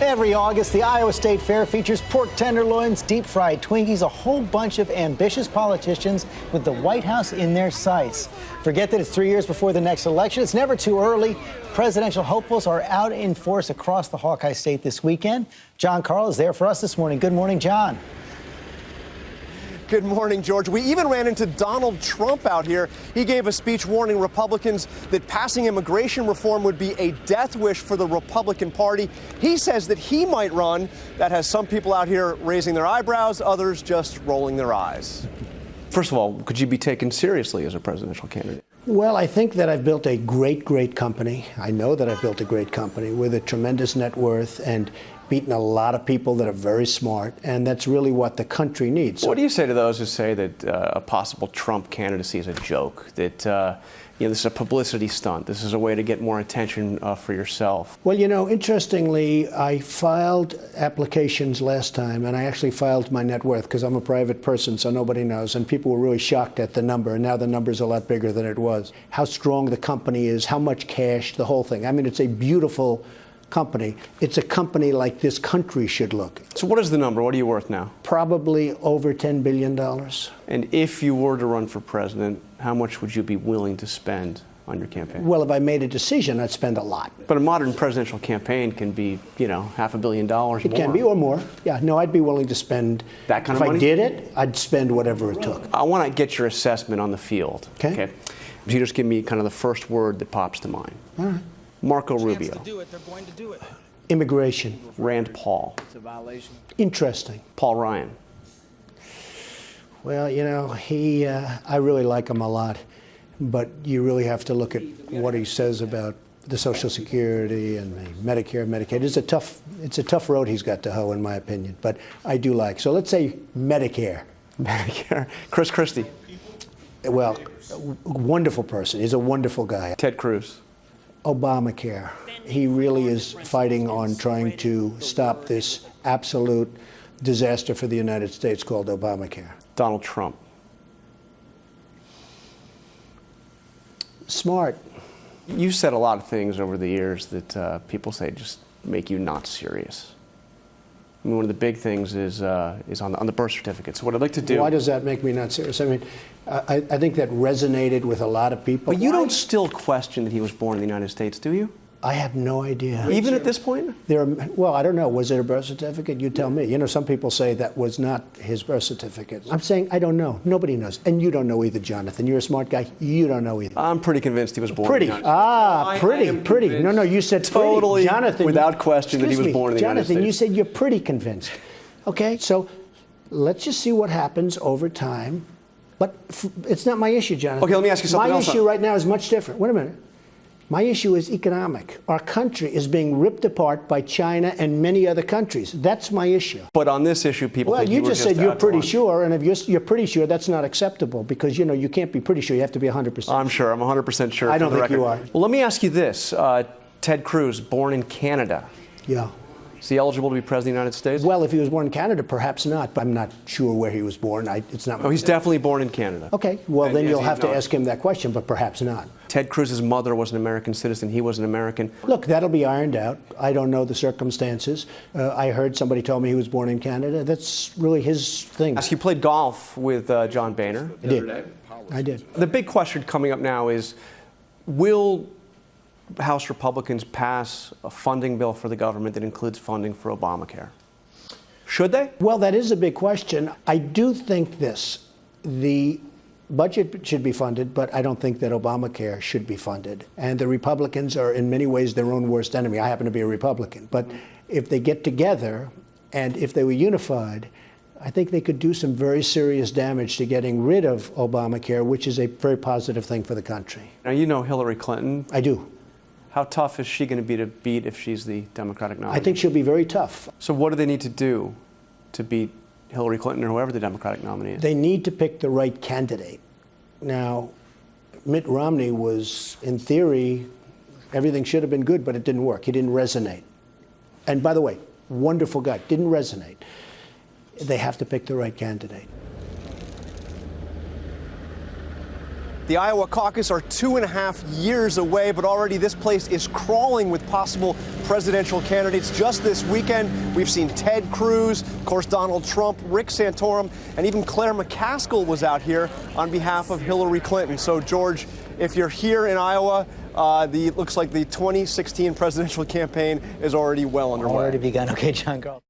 Every August, the Iowa State Fair features pork tenderloins, deep-fried Twinkies, a whole bunch of ambitious politicians with the White House in their sights. Forget that it's 3 years before the next election. It's never too early. Presidential hopefuls are out in force across the Hawkeye State this weekend. John Carl is there for us this morning. Good morning, John. Good morning, George. We even ran into Donald Trump out here. He gave a speech warning Republicans that passing immigration reform would be a death wish for the Republican Party. He says that he might run. That has some people out here raising their eyebrows, others just rolling their eyes. First of all, could you be taken seriously as a presidential candidate? Well, I think that I've built a great company. I know that I've built a great company with a tremendous net worth and beaten a lot of people that are very smart, and that's really what the country needs. What do you say to those who say that a possible Trump candidacy is a joke, that this is a publicity stunt, this is a way to get more attention for yourself? Well, interestingly, I filed applications last time, and I actually filed my net worth because I'm a private person, so nobody knows, and people were really shocked at the number, and now the number's a lot bigger than it was. How strong the company is, how much cash, the whole thing. I mean, it's a beautiful company. It's a company like this country should look. So what is the number? What are you worth now? Probably over $10 billion. And if you were to run for president, how much would you be willing to spend on your campaign? Well, if I made a decision, I'd spend a lot. But a modern presidential campaign can be, $500 million more. It can be, or more. Yeah, no, I'd be willing to spend that kind of money. If I did it, I'd spend whatever it took. I want to get your assessment on the field. Okay. Would you just give me kind of the first word that pops to mind? All right. Marco Rubio. They're going to do it. Immigration. Rand Paul. It's a violation. Interesting. Paul Ryan. Well, I really like him a lot, but you really have to look at what he says about the Social Security and the Medicare, Medicaid. It's a tough road he's got to hoe, in my opinion, but I do like. So let's say Medicare. Medicare. Chris Christie. Well, wonderful person. He's a wonderful guy. Ted Cruz. Obamacare. He really is fighting on trying to stop this absolute disaster for the United States called Obamacare. Donald Trump. Smart. You've said a lot of things over the years that people say just make you not serious. I mean, one of the big things is on the birth certificate. So what I'd like to do... Why does that make me not serious? I mean, I think that resonated with a lot of people. But you don't still question that he was born in the United States, do you? I have no idea. Even at this point? Well, I don't know. Was it a birth certificate? You tell me. Some people say that was not his birth certificate. I'm saying I don't know. Nobody knows. And you don't know either, Jonathan. You're a smart guy. You don't know either. I'm pretty convinced he was born pretty. in the United States. Pretty. No, you said totally, pretty. Jonathan, without question, that he was born in the United States. Jonathan, you said you're pretty convinced. Okay, so let's just see what happens over time. But it's not my issue, Jonathan. Okay, let me ask you something else. My issue right now is much different. Wait a minute. My issue is economic. Our country is being ripped apart by China and many other countries. That's my issue. But on this issue, people think you just said you're pretty sure, and if you're pretty sure, that's not acceptable because, you can't be pretty sure. You have to be 100%. I'm sure. I'm 100% sure. I don't think you are. Well, let me ask you this. Ted Cruz, born in Canada. Yeah. Is he eligible to be president of the United States? Well, if he was born in Canada, perhaps not. But I'm not sure where he was born. It's not. Oh, he's definitely born in Canada. Okay. Well, then you'll have to ask him that question, but perhaps not. Ted Cruz's mother was an American citizen. He was an American. Look, that'll be ironed out. I don't know the circumstances. I heard somebody told me he was born in Canada. That's really his thing. You played golf with John Boehner. I did. The big question coming up now is, will House Republicans pass a funding bill for the government that includes funding for Obamacare? Should they? Well, that is a big question. I do think this. The budget should be funded, but I don't think that Obamacare should be funded. And the Republicans are in many ways their own worst enemy. I happen to be a Republican. But if they get together and if they were unified, I think they could do some very serious damage to getting rid of Obamacare, which is a very positive thing for the country. Now, you know Hillary Clinton. I do. How tough is she going to be to beat if she's the Democratic nominee? I think she'll be very tough. So what do they need to do to beat Hillary Clinton or whoever the Democratic nominee is? They need to pick the right candidate. Now, Mitt Romney was, in theory, everything should have been good, but it didn't work. He didn't resonate. And by the way, wonderful guy, didn't resonate. They have to pick the right candidate. The Iowa caucus are 2.5 years away, but already this place is crawling with possible presidential candidates. Just this weekend, we've seen Ted Cruz, of course, Donald Trump, Rick Santorum, and even Claire McCaskill was out here on behalf of Hillary Clinton. So, George, if you're here in Iowa, looks like the 2016 presidential campaign is already well underway. Already begun. Okay, John Carl.